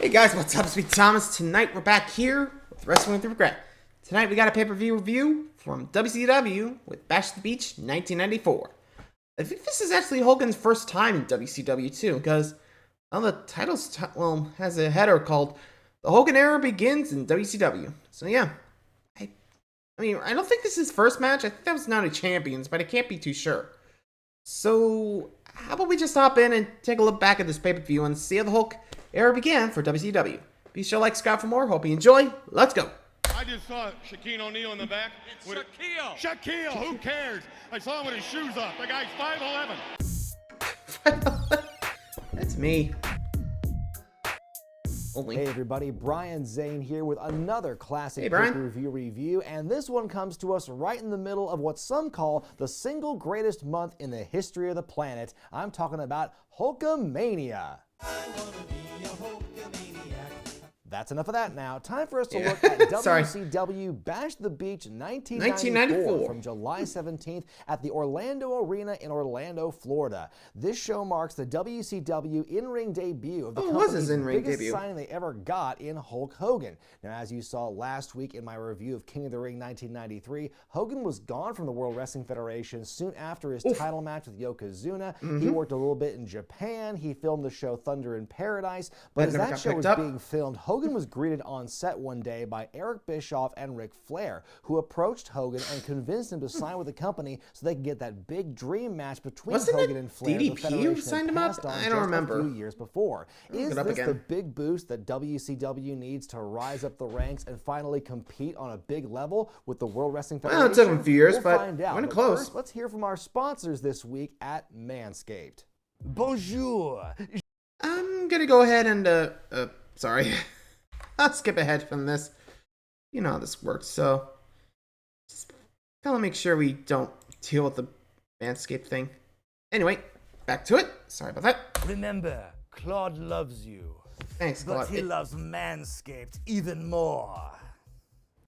Hey guys, what's up? Sweet Thomas. Tonight we're back here with Wrestling with Regret. Tonight we got a pay-per-view review from WCW with Bash at the Beach 1994. I think this is actually Hogan's first time in WCW too, because the title's has a header called "The Hogan Era Begins in WCW." So yeah, I mean I don't think this is his first match. I think that was Night of Champions, but I can't be too sure. So how about we just hop in and take a look back at this pay-per-view and see how the Hulk era began for WCW. Be sure to like, subscribe for more. Hope you enjoy. Let's go. I just saw Shaquille O'Neal in the back. It's Shaquille. Shaquille, who cares? I saw him with his shoes off. The guy's 5'11". That's me. Only. Hey everybody, Brian Zane here with another classic Brian. pay-per-view review, and this one comes to us right in the middle of what some call the single greatest month in the history of the planet. I'm talking about Hulkamania. That's enough of that now. Time for us to look at WCW Bash the Beach 1994 from July 17th at the Orlando Arena in Orlando, Florida. This show marks the WCW in-ring debut of the company's biggest signing they ever got in Hulk Hogan. Now, as you saw last week in my review of King of the Ring 1993, Hogan was gone from the World Wrestling Federation soon after his title match with Yokozuna. He worked a little bit in Japan. He filmed the show Thunder in Paradise. But as that show was being filmed, Hogan was greeted on set one day by Eric Bischoff and Ric Flair, who approached Hogan and convinced him to sign with the company so they could get that big dream match between Hogan and Flair. DDP who signed him up? I don't remember. A few years before. Is this the big boost that WCW needs to rise up the ranks and finally compete on a big level with the World Wrestling Federation? Well, it took him a few years, but find out. Went close. First, let's hear from our sponsors this week at Manscaped. Bonjour. I'm gonna go ahead and sorry. I'll skip ahead from this. You know how this works, so just gotta make sure we don't deal with the Manscaped thing. Anyway, back to it. Sorry about that. Remember, Claude loves you. Thanks, Claude. But he loves Manscaped even more.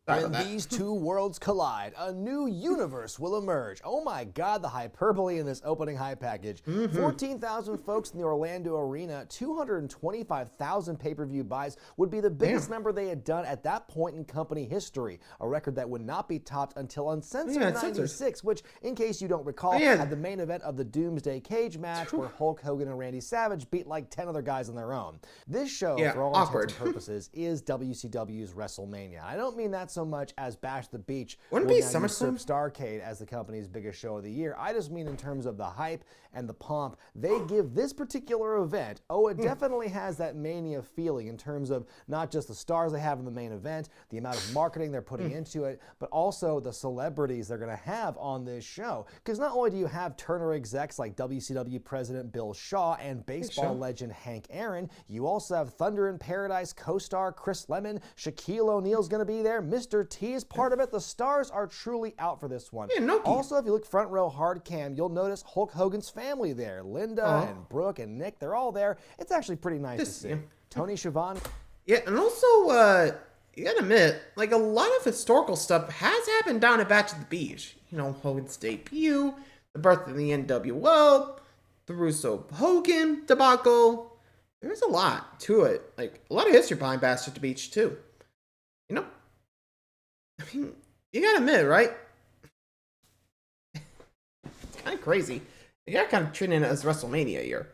When these two worlds collide, a new universe will emerge. Oh my God, the hyperbole in this opening hype package. 14,000 folks in the Orlando Arena, 225,000 pay-per-view buys would be the biggest number they had done at that point in company history. A record that would not be topped until Uncensored 96, which, in case you don't recall, had the main event of the Doomsday Cage match where Hulk Hogan and Randy Savage beat like 10 other guys on their own. This show, for all intents and purposes, is WCW's WrestleMania. I don't mean that so much as Bash the Beach wouldn't be SummerSlam Starrcade as the company's biggest show of the year. I just mean in terms of the hype and the pomp they give this particular event. Oh, it definitely has that Mania feeling in terms of not just the stars they have in the main event, the amount of marketing they're putting into it, but also the celebrities they're going to have on this show. Because not only do you have Turner execs like WCW President Bill Shaw and baseball legend Hank Aaron, you also have Thunder in Paradise co-star Chris Lemon, Shaquille O'Neal's going to be there, Mr. T is part of it. The stars are truly out for this one. Also, if you look front row hard cam, you'll notice Hulk Hogan's family there. Linda and Brooke and Nick, they're all there. It's actually pretty nice to see. Tony Schiavone. Yeah, and also, you gotta admit, like a lot of historical stuff has happened down at Bash at the Beach. You know, Hogan's debut, the birth of the NWO, the Russo-Hogan debacle. There's a lot to it. Like, a lot of history behind Bash at the Beach, too. You know? I mean, you gotta admit, right? It's kind of crazy. You gotta kind of treat it as WrestleMania year.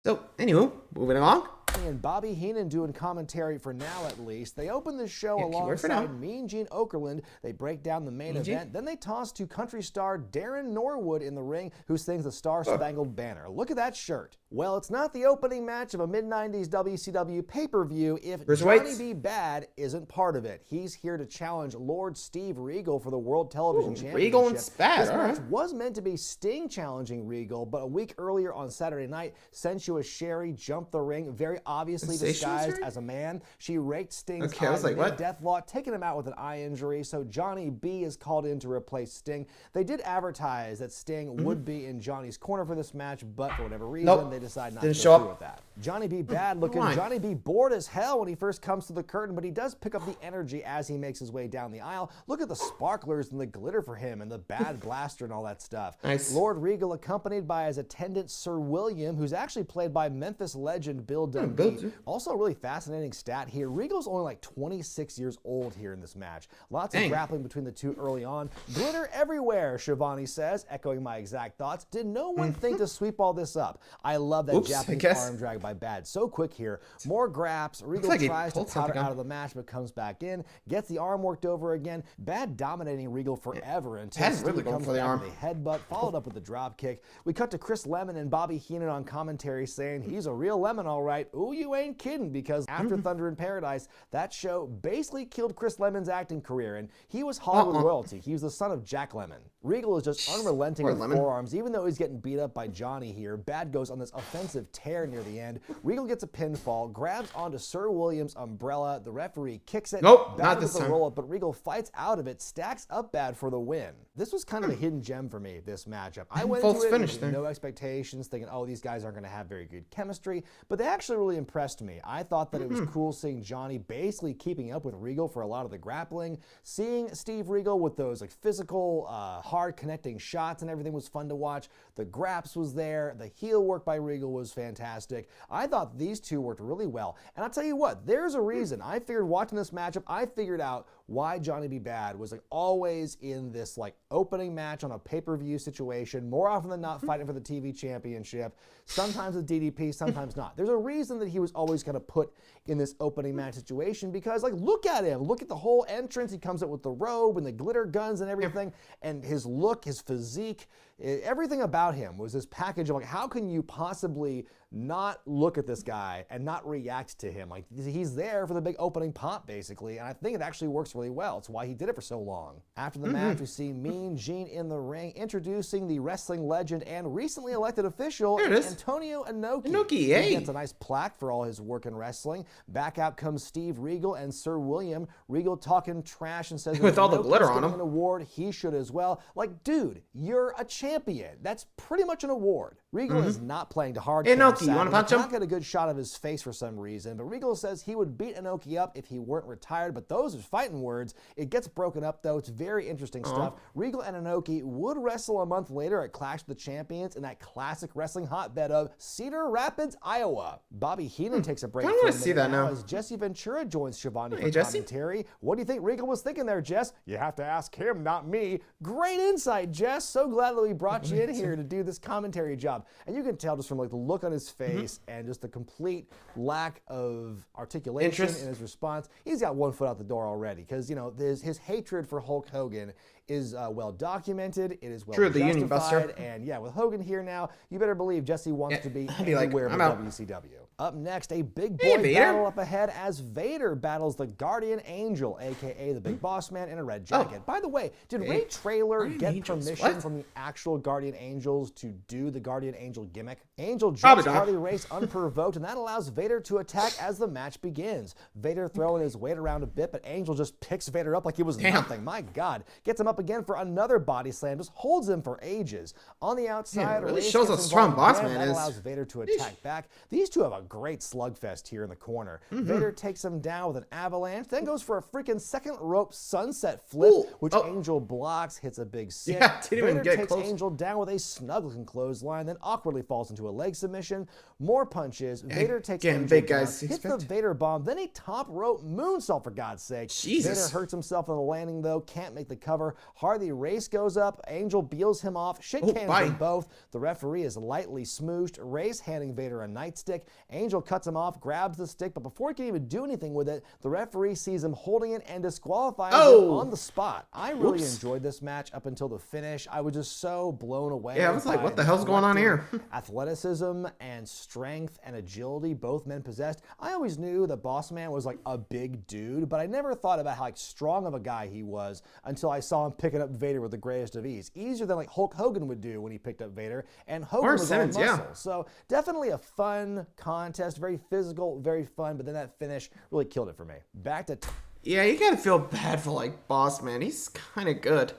So, anywho, moving along. And Bobby Heenan doing commentary for now, at least. They open the show alongside Mean Gene Okerlund. They break down the main event. Then they toss to country star Darren Norwood in the ring, who sings the Star Spangled Banner. Look at that shirt. Well, it's not the opening match of a mid-90s WCW pay-per-view if Johnny B. Bad isn't part of it. He's here to challenge Lord Steve Regal for the World Television Championship. Regal and Spad, This match was meant to be Sting challenging Regal, but a week earlier on Saturday night, Sensuous Sherry jumped the ring, very obviously disguised as a man. She raked Sting's eyes mid-deathlock, taking him out with an eye injury, so Johnny B is called in to replace Sting. They did advertise that Sting would be in Johnny's corner for this match, but for whatever reason, they decided not to go through with that. Johnny B. Bad looking. Johnny B. bored as hell when he first comes to the curtain, but he does pick up the energy as he makes his way down the aisle. Look at the sparklers and the glitter for him and the bad blaster and all that stuff. Lord Regal accompanied by his attendant Sir William, who's actually played by Memphis legend Bill Dundee. can be. Also, a really fascinating stat here. Regal's only like 26 years old here in this match. Lots of grappling between the two early on. Glitter everywhere, Shivani says, echoing my exact thoughts. Did no one think to sweep all this up? I love that Japanese arm drag by Bad. So quick here. More graps. Regal tries to powder out of the match, but comes back in. Gets the arm worked over again. Bad dominating Regal forever until Steve comes back with a headbutt, followed up with a drop kick. We cut to Chris Lemon and Bobby Heenan on commentary saying he's a real lemon all right. Ooh, you ain't kidding, because after Thunder in Paradise, that show basically killed Chris Lemon's acting career, and he was Hollywood royalty. He was the son of Jack Lemmon. Regal is just unrelenting with forearms, even though he's getting beat up by Johnny here. Bad goes on this offensive tear near the end. Regal gets a pinfall, grabs onto Sir William's umbrella. The referee kicks it. Nope, Bad not this time. Roll up, but Regal fights out of it, stacks up Bad for the win. This was kind of a hidden gem for me, this matchup. I went into it with no expectations, thinking, oh, these guys aren't going to have very good chemistry, but they actually really impressed me. I thought that it was cool seeing Johnny basically keeping up with Regal for a lot of the grappling. Seeing Steve Regal with those like physical, hard connecting shots and everything was fun to watch. The graps was there. The heel work by Regal was fantastic. I thought these two worked really well. And I'll tell you what, there's a reason. I figured watching this matchup, I figured out why Johnny B. Bad was like always in this like opening match on a pay-per-view situation, more often than not fighting for the TV championship, sometimes with DDP, sometimes not. There's a reason that he was always kind of put in this opening match situation, because like look at him, look at the whole entrance. He comes out with the robe and the glitter guns and everything, and his look, his physique, everything about him was this package of like, how can you possibly not look at this guy and not react to him? Like, he's there for the big opening pop, basically, and I think it actually works really well. It's why he did it for so long. After the match, we see Mean Gene in the ring, introducing the wrestling legend and recently elected official, Antonio Inoki. He gets a nice plaque for all his work in wrestling. Back out comes Steve Regal and Sir William. Regal talking trash and says with all the glitter on him, an award, he should as well. Like, dude, you're a champion. That's pretty much an award. Regal is not playing to hard. Inoki, you want to punch him? Not get a good shot of his face for some reason, but Regal says he would beat Inoki up if he weren't retired, but those are fighting words. It gets broken up, though. It's very interesting stuff. Regal and Inoki would wrestle a month later at Clash of the Champions in that classic wrestling hotbed of Cedar Rapids, Iowa. Bobby Heenan takes a break. I want to see that now as Jesse Ventura joins Shivani for commentary. What do you think Regal was thinking there, Jess? You have to ask him, not me. Great insight, Jess. So glad that we brought you in here to do this commentary job. And you can tell just from like the look on his face and just the complete lack of articulation in his response. He's got one foot out the door already, because you know his hatred for Hulk Hogan is well documented. It is well justified. The Union Buster. And yeah, with Hogan here now, you better believe Jesse wants to be anywhere but WCW. Up next, a big boy battle up ahead as Vader battles the Guardian Angel, a.k.a. the Big Boss Man in a red jacket. By the way, did Ray Traylor get permission from the actual Guardian Angels to do the Guardian Angel gimmick? Angel jumps Harley Race unprovoked, and that allows Vader to attack as the match begins. Vader throwing his weight around a bit, but Angel just picks Vader up like he was nothing. My God. Gets him up again for another body slam, just holds him for ages. On the outside, really shows how strong Boss Man is. That allows Vader to attack back. These two have a great slugfest here in the corner. Vader takes him down with an avalanche, then goes for a freaking second rope sunset flip, which Angel blocks, hits a big six. Vader takes Angel down with a snug-looking clothesline, then awkwardly falls into a leg submission. More punches. Vader takes Angel down, hits the Vader bomb, then a top rope moonsault, for God's sake. Vader hurts himself on the landing, though, can't make the cover. Harley Race goes up. Angel beals him off. Shit cans them both. The referee is lightly smooshed. Race handing Vader a nightstick. Angel cuts him off, grabs the stick, but before he can even do anything with it, the referee sees him holding it and disqualifies him on the spot. I really enjoyed this match up until the finish. I was just so blown away. Yeah, I was like, what the hell's going on here? Athleticism and strength and agility both men possessed. I always knew that Boss Man was like a big dude, but I never thought about how like strong of a guy he was until I saw him picking up Vader with the greatest of ease. Easier than like Hulk Hogan would do when he picked up Vader, and Hogan was all muscle. So definitely a fun contest, very physical, very fun, but then that finish really killed it for me. Back to... Yeah, you gotta feel bad for like Boss Man. He's kind of good.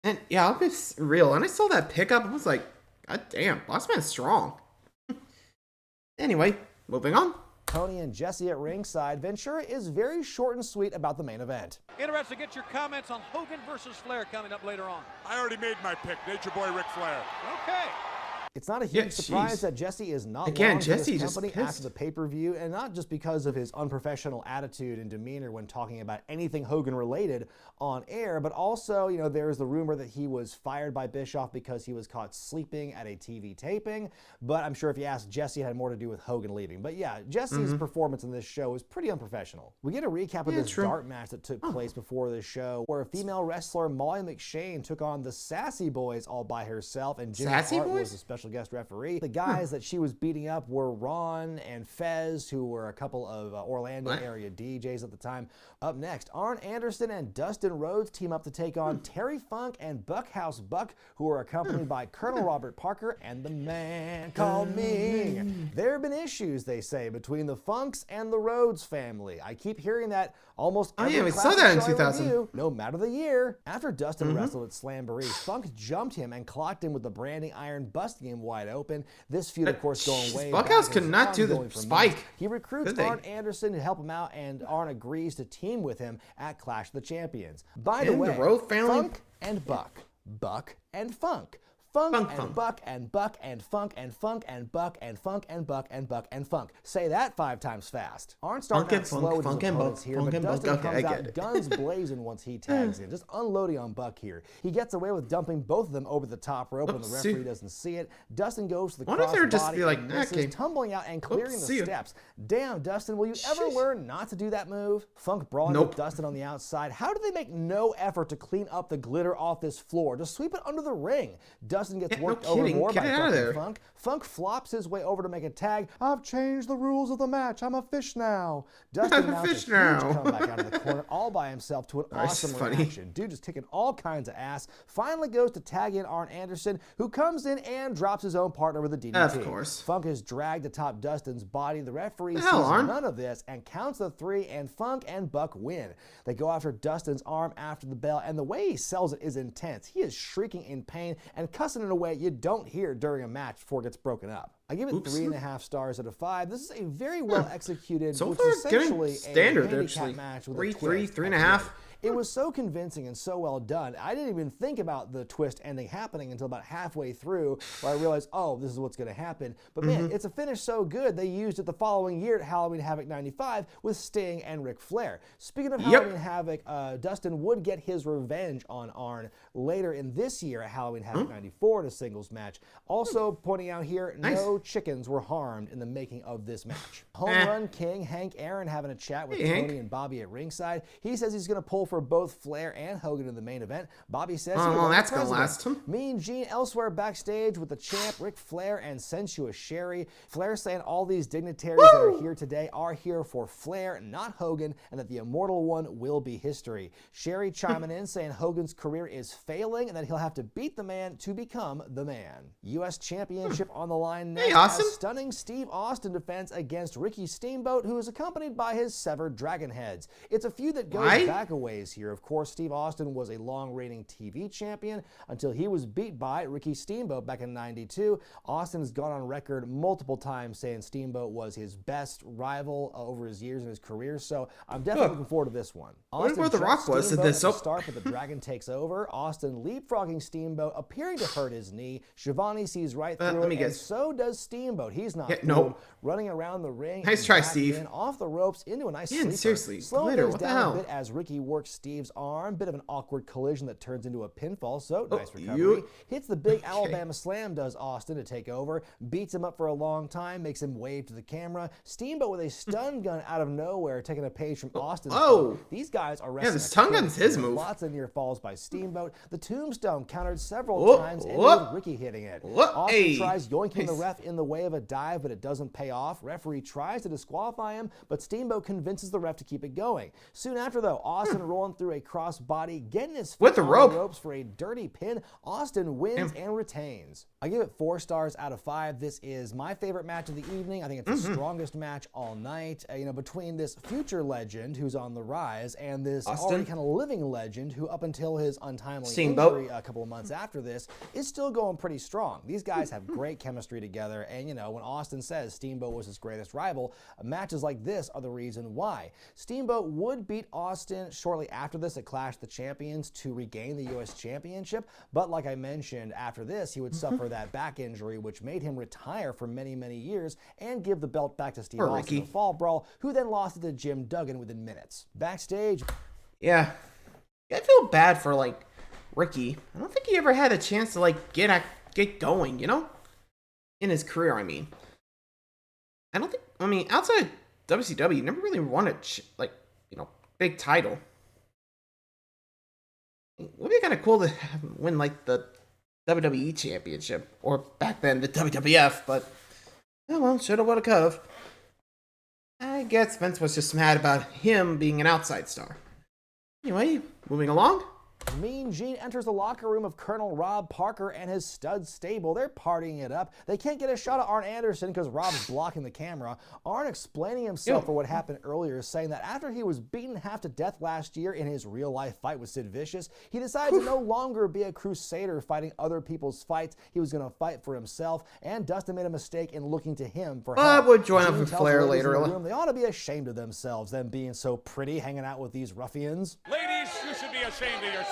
And yeah, I'll be real. And I saw that pickup, I was like, God damn, Boss Man's strong. Anyway, moving on. Tony and Jesse at ringside. Ventura is very short and sweet about the main event. Interested to get your comments on Hogan versus Flair coming up later on. I already made my pick. Nature Boy Ric Flair. Okay. It's not a huge surprise that Jesse is not again. long Jesse to this just company pissed. after the pay-per-view, and not just because of his unprofessional attitude and demeanor when talking about anything Hogan related on air, but also, you know, there's the rumor that he was fired by Bischoff because he was caught sleeping at a TV taping. But I'm sure if you ask Jesse, it had more to do with Hogan leaving. But yeah, Jesse's performance in this show was pretty unprofessional. We get a recap of this dark match that took place before this show, where a female wrestler, Molly McShane, took on the Sassy Boys all by herself, and Jimmy Hart was the special guest referee. The guys that she was beating up were Ron and Fez, who were a couple of Orlando area DJs at the time. Up next, Arn Anderson and Dustin Rhodes team up to take on Terry Funk and Buckhouse Buck, who are accompanied by Colonel Robert Parker and the Man Called Ming. There have been issues, they say, between the Funks and the Rhodes family. I keep hearing that almost every we saw that in 2000. Review, no matter the year. After Dustin wrestled at Slamboree, Funk jumped him and clocked him with the branding iron, busting him wide open. This feud, of course, going way back. Buckhouse could not do the spike. He recruits Arn Anderson to help him out, and Arn agrees to team with him at Clash of the Champions. By the way, Funk and Buck, Buck and Funk. Funk and Buck and Buck and Funk and Funk and Buck and Funk and Buck and Buck and Funk. Say that 5 times fast. Arn starting out slow with his opponents here, but Dustin comes out guns blazing once he tags in, just unloading on Buck here. He gets away with dumping both of them over the top rope when the referee doesn't see it. Dustin goes to the crossbody and misses, tumbling out and clearing the steps. Damn, Dustin, will you ever learn not to do that move? Funk brawling with Dustin on the outside. How do they make no effort to clean up the glitter off this floor? Just sweep it under the ring. Dustin gets worked over more by Funk. Funk flops his way over to make a tag. I've changed the rules of the match. I'm a fish now. Dustin mounts a huge comeback out of the corner all by himself to an awesome reaction. Dude just kicking all kinds of ass. Finally goes to tag in Arn Anderson, who comes in and drops his own partner with a DDT. Of course. Funk is dragged atop Dustin's body. The referee sees none of this and counts the 3, and Funk and Buck win. They go after Dustin's arm after the bell, and the way he sells it is intense. He is shrieking in pain and cussing in a way you don't hear during a match before it gets broken up. I give it 3.5 stars out of 5. This is a very well executed, so which far, is essentially standard, a handicap actually. match with 3, a twist. 3.5. It was so convincing and so well done. I didn't even think about the twist ending happening until about halfway through, where I realized, oh, this is what's going to happen. But man, it's a finish so good, they used it the following year at Halloween Havoc 95 with Sting and Ric Flair. Speaking of Halloween Havoc, Dustin would get his revenge on Arn later in this year at Halloween Havoc 94 in a singles match. Also pointing out here, no chickens were harmed in the making of this match. Home Run King Hank Aaron having a chat with Tony and Bobby at ringside. He says he's going to pull for both Flair and Hogan in the main event. Bobby says that's going to last him. Mean Gene elsewhere backstage with the champ, Ric Flair and Sensuous Sherry. Flair saying all these dignitaries that are here today are here for Flair, not Hogan, and that the immortal one will be history. Sherry chiming in saying Hogan's career is failing and that he'll have to beat the man to become the man. U.S. Championship on the line next. As stunning Steve Austin defense against Ricky Steamboat, who is accompanied by his severed dragon heads. It's a feud that goes back a ways here. Of course, Steve Austin was a long-reigning TV champion until he was beat by Ricky Steamboat back in '92. Austin has gone on record multiple times saying Steamboat was his best rival over his years in his career, so I'm definitely looking forward to this one. Austin where the Rock was at this start, but the Dragon takes over. Austin leapfrogging Steamboat, appearing to hurt his knee. Shivani sees right through it, and so does Steamboat. He's not fooled, running around the ring. Nice try, Steve. Off the ropes into a nice sleeper. Seriously, slowing things down a bit as Ricky works Steve's arm. Bit of an awkward collision that turns into a pinfall, so nice recovery. Hits the big Alabama slam, does Austin, to take over. Beats him up for a long time, makes him wave to the camera. Steamboat with a stun gun out of nowhere, taking a page from Austin's book. These guys are wrestling. Yeah, the stun gun's his move. Lots of near falls by Steamboat. The tombstone countered several times, and with Ricky hitting it. Austin tries yoinking the ref in the way of a dive, but it doesn't pay off. Referee tries to disqualify him, but Steamboat convinces the ref to keep it going. Soon after, though, Austin rolling through a crossbody, getting his feet on the ropes for a dirty pin. Austin wins and retains. I give it 4 stars out of 5. This is my favorite match of the evening. I think it's the strongest match all night. Between this future legend who's on the rise and this already kind of living legend who, up until his untimely injury a couple of months after this, is still going pretty strong. These guys have great chemistry together, and when Austin says Steamboat was his greatest rival, matches like this are the reason why. Steamboat would beat Austin shortly Shortly after this, it clashed the champions to regain the U.S. Championship. But like I mentioned, after this, he would suffer that back injury, which made him retire for many, many years and give the belt back to Steve Austin in the Fall Brawl, who then lost it to Jim Duggan within minutes. Backstage. Yeah. I feel bad for, like, Ricky. I don't think he ever had a chance to, like, get going, you know? In his career, I mean. Outside of WCW, he never really won a, big title. It would be kind of cool to have him win, like, the WWE Championship. Or back then, the WWF, but, oh well, shoulda, woulda, coulda. I guess Vince was just mad about him being an outside star. Anyway, moving along. Mean Gene enters the locker room of Colonel Rob Parker and his stud stable. They're partying it up. They can't get a shot of Arn Anderson because Rob's blocking the camera. Arn explaining himself for what happened earlier, saying that after he was beaten half to death last year in his real-life fight with Sid Vicious, he decided to no longer be a crusader fighting other people's fights. He was going to fight for himself, and Dustin made a mistake in looking to him for help. I would join up Gene with tells Flair the ladies later. in the room they ought to be ashamed of themselves, them being so pretty, hanging out with these ruffians. Ladies, you should be ashamed of yourselves.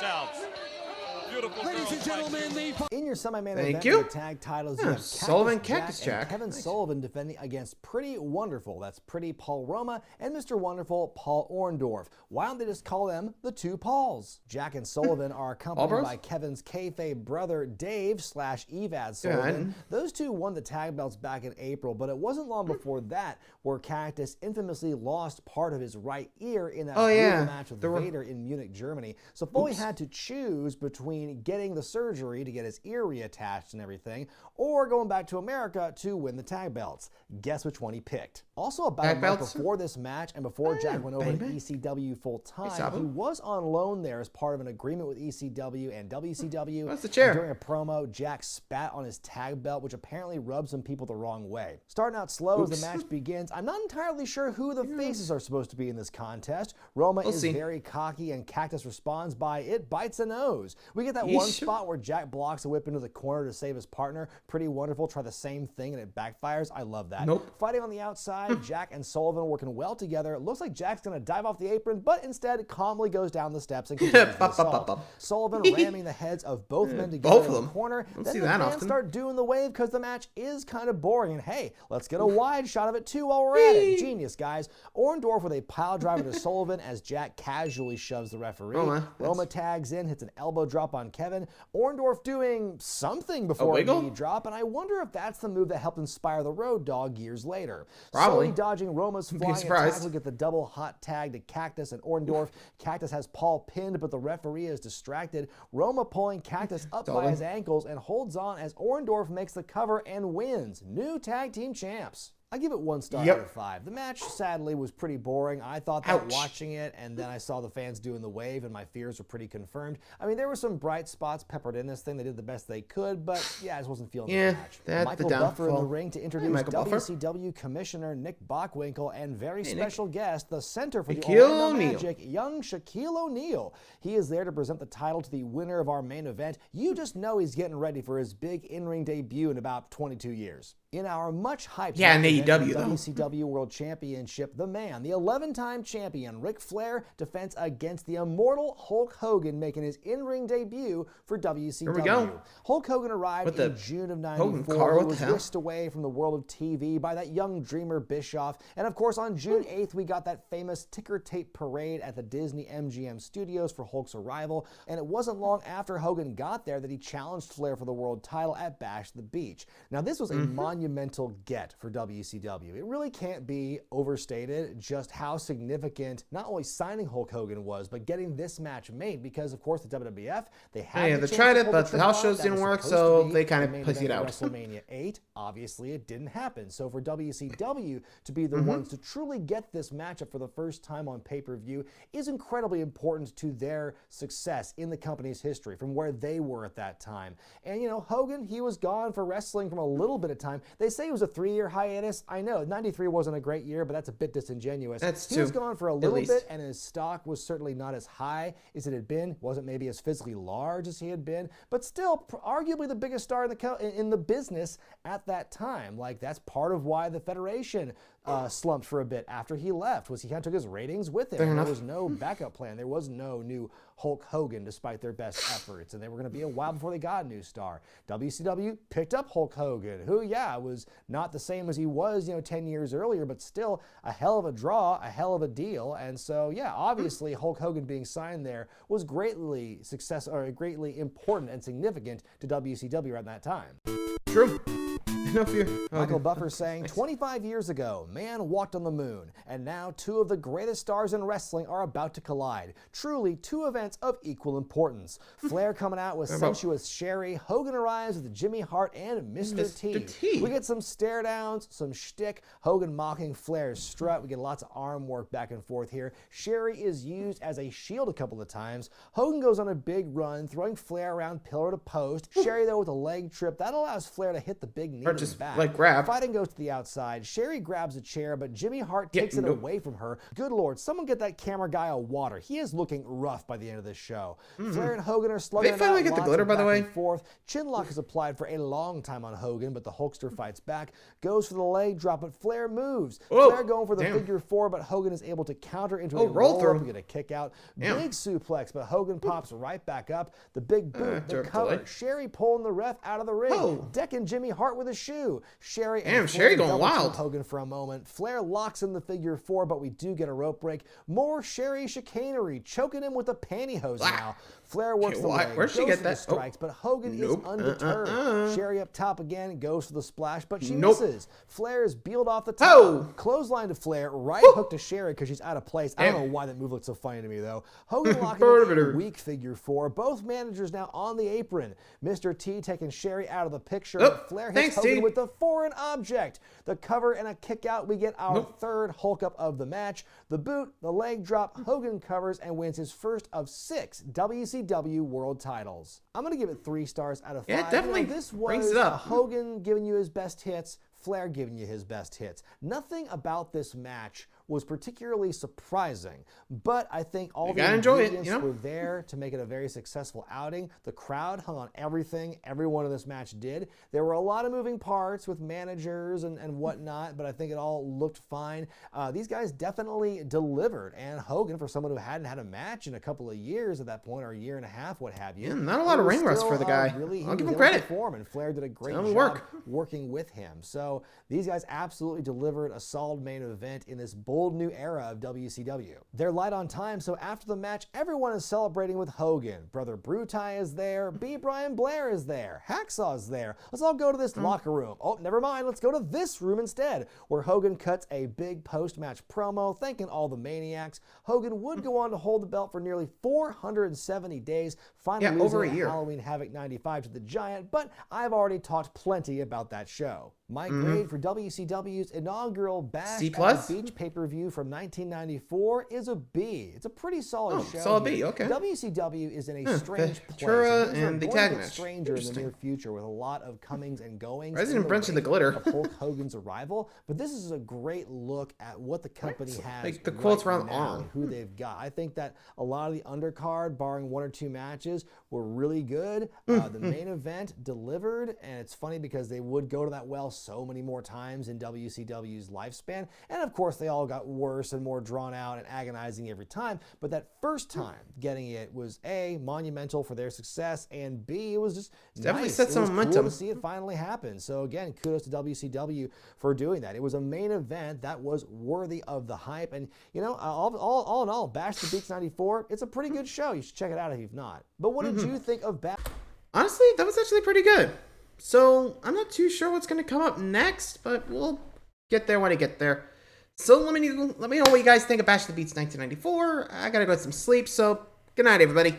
Beautiful Ladies and gentlemen, In your semi-main Thank event you. for the tag titles, you have Sullivan, Cactus Jack Jack. and Kevin Nice. Sullivan defending against Pretty Wonderful. That's Pretty Paul Roma and Mr. Wonderful Paul Orndorff. Why don't they just call them the Two Pauls? Jack and Sullivan are accompanied Bros? by Kevin's kayfabe brother Dave /Evad Sullivan. Those two won the tag belts back in April, but it wasn't long before that where Cactus infamously lost part of his right ear in that brutal match with Vader in Munich, Germany. So Foley had to choose between getting the surgery to get his ear reattached and everything, or going back to America to win the tag belts. Guess which one he picked. Also, about a month before this match and before Jack went over to ECW full-time, he was on loan there as part of an agreement with ECW and WCW. That's the chair. And during a promo, Jack spat on his tag belt, which apparently rubbed some people the wrong way. Starting out slow as the match begins, I'm not entirely sure who the faces are supposed to be in this contest. Roma is very cocky, and Cactus responds by, "It bites a nose." We get that one spot where Jack blocks a whip into the corner to save his partner. Pretty Wonderful try the same thing and it backfires. I love that. Fighting on the outside, Jack and Sullivan working well together. It looks like Jack's going to dive off the apron, but instead calmly goes down the steps and continues the assault. Sullivan ramming the heads of both men together in the corner. Then the fans start doing the wave because the match is kind of boring. And hey, let's get a wide shot of it too while we're at it. Genius, guys. Orndorff with a pile driver to Sullivan as Jack casually shoves the referee. Roma tags in, hits an elbow drop on Kevin. Orndorff doing something before a knee drop, and I wonder if that's the move that helped inspire the Road Dogg years later. Probably. Dodging Roma's flying attack, we get the double hot tag to Cactus and Orndorff. Cactus has Paul pinned, but the referee is distracted. Roma pulling Cactus up by his ankles and holds on as Orndorff makes the cover and wins. New tag team champs. I give it 1 star out of 5. The match, sadly, was pretty boring. I thought that watching it, and then I saw the fans doing the wave, and my fears were pretty confirmed. I mean, there were some bright spots peppered in this thing. They did the best they could, but yeah, I just wasn't feeling the match. That's Michael the Buffer in the downfall. ring to introduce WCW Commissioner Nick Bockwinkel and very special guest, the center for the Orlando Magic, young Shaquille O'Neal. He is there to present the title to the winner of our main event. You just know he's getting ready for his big in-ring debut in about 22 years. In our much hyped WCW World Championship, the man, the 11-time champion, Ric Flair, defends against the immortal Hulk Hogan, making his in-ring debut for WCW. Here we go. Hulk Hogan arrived in June of '94. He was whisked away from the world of TV by that young dreamer Bischoff. And of course, on June 8th, we got that famous ticker tape parade at the Disney MGM studios for Hulk's arrival. And it wasn't long after Hogan got there that he challenged Flair for the world title at Bash the Beach. Now, this was a monumental get for WCW. It really can't be overstated just how significant not only signing Hulk Hogan was, but getting this match made, because of course the WWF, they had they tried it, but the house shows didn't work, so they kind of pussied out. WrestleMania 8, obviously it didn't happen. So for WCW to be the ones to truly get this matchup for the first time on pay-per-view is incredibly important to their success in the company's history from where they were at that time. And you know, Hogan, he was gone for wrestling from a little bit of time. They say it was a 3-year hiatus. I know, 93 wasn't a great year, but that's a bit disingenuous. He was gone for a little bit, and his stock was certainly not as high as it had been. Wasn't maybe as physically large as he had been, but still arguably the biggest star in the business at that time. Like, that's part of why the Federation slumped for a bit after he left. He kind of took his ratings with him. There was no backup plan. There was no new Hulk Hogan despite their best efforts, and they were going to be a while before they got a new star. WCW picked up Hulk Hogan, who, was not the same as he was, 10 years earlier, but still a hell of a draw, a hell of a deal. And so, obviously Hulk Hogan being signed there was greatly important and significant to WCW around that time. True. Michael Buffer saying, 25 years ago, man walked on the moon, and now two of the greatest stars in wrestling are about to collide. Truly, two events of equal importance. Flair coming out with sensuous Sherry, Hogan arrives with Jimmy Hart and Mr. T. We get some stare downs, some shtick, Hogan mocking Flair's strut. We get lots of arm work back and forth here. Sherry is used as a shield a couple of times. Hogan goes on a big run, throwing Flair around pillar to post. Sherry, though, with a leg trip. That allows Flair to hit the big knee. Just back. grab. Fighting goes to the outside. Sherry grabs a chair, but Jimmy Hart takes it away from her. Good Lord, someone get that camera guy a water. He is looking rough by the end of this show. Flair and Hogan are slugging They finally it out. get the glitter, by the way. Forth. Chinlock is applied for a long time on Hogan, but the Hulkster fights back. Goes for the leg drop, but Flair moves. Flair going for the figure four, but Hogan is able to counter into a roll through. We get a kick out. Big suplex, but Hogan pops right back up. The big boot, the cover. Sherry pulling the ref out of the ring. Decking Jimmy Hart with a shoe. Sherry and Flair going wild. Hogan for a moment. Flair locks in the figure four, but we do get a rope break. More Sherry chicanery, choking him with a pantyhose now. Flair works the leg, Where'd she get that? Strikes, but Hogan is undeterred. Sherry up top again, goes for the splash, but she misses. Flair is beeled off the top. Clothesline to Flair, right hook to Sherry because she's out of place. I don't know why that move looks so funny to me, though. Hogan locking in a weak figure four. Both managers now on the apron. Mr. T taking Sherry out of the picture. Flair hits Hogan with the foreign object. The cover and a kick out. We get our third Hulk up of the match. The boot, the leg drop, Hogan covers and wins his first of 6 WCW world titles. I'm going to give it 3 stars out of 5. Yeah, definitely this brings was it up. Hogan giving you his best hits, Flair giving you his best hits. Nothing about this match was particularly surprising, but I think all the ingredients were there to make it a very successful outing. The crowd hung on everything everyone in this match did. There were a lot of moving parts with managers and whatnot, but I think it all looked fine. These guys definitely delivered, and Hogan, for someone who hadn't had a match in a couple of years at that point, or a year and a half, what have you. Not a lot of ring rust for the guy. I'll give him credit. And Flair did a great job working with him. So these guys absolutely delivered a solid main event in this bold new era of WCW. They're light on time, so after the match, everyone is celebrating with Hogan. Brother Brutai is there. B. Brian Blair is there. Hacksaw's there. Let's all go to this locker room. Oh, never mind. Let's go to this room instead, where Hogan cuts a big post-match promo thanking all the Maniacs. Hogan would go on to hold the belt for nearly 470 days, finally losing at Halloween Havoc 95 to the Giant, but I've already talked plenty about that show. My grade for WCW's inaugural Bash at the Beach pay-per-view from 1994 is a B. It's a pretty solid show. Solid B, okay. WCW is in a strange place. Ventura and the tag match. Stranger in the near future with a lot of comings and goings. Resident Brunch and the glitter. Of Hulk Hogan's arrival, but this is a great look at what the company has. Like the quotes around the now, arm. who they've got. I think that a lot of the undercard, barring 1 or 2 matches, were really good. The main event delivered, and it's funny because they would go to that well so many more times in WCW's lifespan, and of course they all got worse and more drawn out and agonizing every time, but that first time getting it was A, monumental for their success, and B, it was just definitely nice. set some momentum. Cool to see it finally happen. So again, kudos to WCW for doing that. It was a main event that was worthy of the hype, and all in all, Bash the Beach 94, it's a pretty good show. You should check it out if you've not. But what did you think of Bash? Honestly, that was actually pretty good. So I'm not too sure what's going to come up next, but we'll get there when I get there. So let me know what you guys think of Bash the Beach 1994. I got to go get some sleep, so good night, everybody.